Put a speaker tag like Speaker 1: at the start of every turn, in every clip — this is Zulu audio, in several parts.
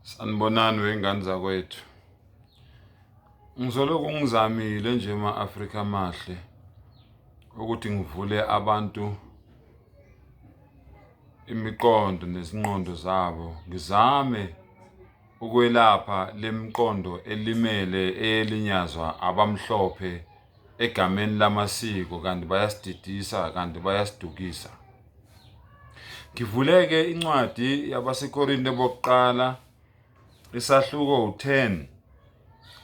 Speaker 1: Sanibonani wey'ngane zakwethu. Ngizoloku ngizamile nje ema-Afrika amahle ukuthi ngivule abantu imiqondo nezingqondo zabo. Ngizame ukwelapha lemiqondo elimele eyelinyazwa abamhlophe egameni lamasiko kanti bayasididisa kanti bayasidukisa. Ngivuleke incwadi yabaseKorinte bokuqala isahluko u-10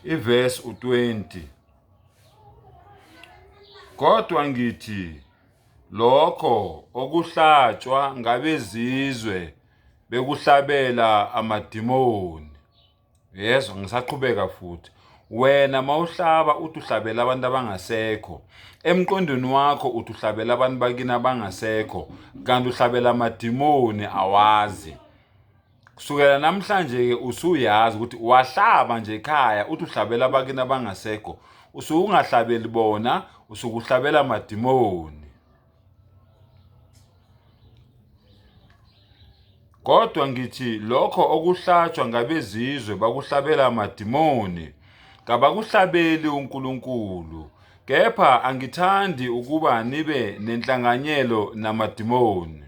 Speaker 1: ivesi u-20. Kodwa ngithi lokho okuhlatshwa ngabezizwe bekuhlabela amadimoni. Yezwa ngisaqhubeka futhi. Wena mawuhlaba uthi uhlabela abantu abangasekho, emqondweni wakho uthi uhlabela abantu bakini abangasekho, kanti uhlabela amadimoni awazi. Kusukela namhlanje ke usuyazi ukuthi wahlaba nje ekhaya uthi uhlabela abakini abangasekho, usuke ungahlabeli bona, usuke uhlabela amadimoni. Kodwa ngithi lokho okuhlatshwa ngabezizwe bakuhlabela amadimoni, kabakuhlabeli uNkulunkulu, kepha angithandi ukuba nibe nenhlanganyelo namadimoni.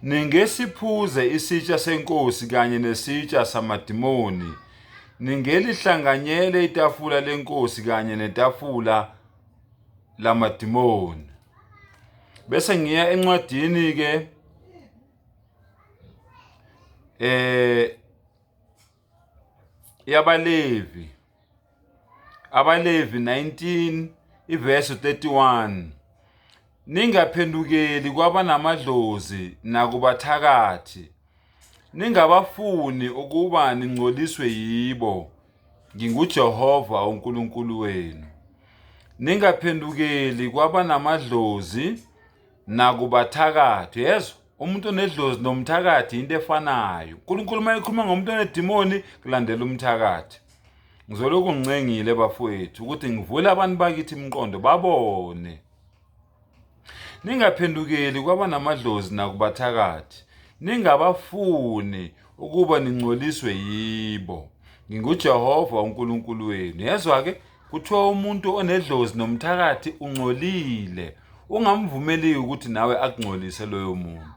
Speaker 1: Ningesiphuze isitsha senkosi kanye nesitsha samadimoni, ningelihlanganyele itafula lenkosi kanye netafula lamadimoni. Bese ngiya encwadini ke yabaLevi, abaLevi 19 ivesi 31. Ningaphendukeli kwabanamadlozi nakubathakathi, ningabafuni ukuba ningcoliswe yibo. NginguJehova uNkulunkulu wenu. Ningaphendukeli kwabanamadlozi nakubathakathi. Yezwa, umuntu onedlozi nomthakathi into efanayo. uNkulunkulu uma ekhuluma ngomuntu onedimoni kulandela umthakathi. Ngizoloku ngincengile bafowethu ukuthi ngivule abantu bakithi imiqondo babone. Ningaphendukeli kwabanamadlozi nakubathakathi, ningabafuni ukuba ningcoliswe yibo. NginguJehova uNkulunkulu wenu. Yezwa ke, kuthiwa umuntu onedlozi nomthakathi ungcolile. Ungamvumeli ukuthi nawe akungcolise loyo muntu.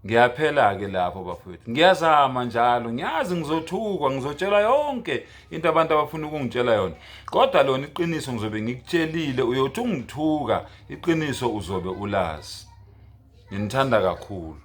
Speaker 1: Ngiyaphela ke lapho bafowethu. Ngiyazama njalo, ngiyazi ngizothukwa, ngizotshela yonke into abantu abafuna ukungitshela yona. Kodwa lona iqiniso ngizobe ngikutshelile, uyothi ungithuka, iqiniso uzobe ulazi. Nginithanda kakhulu.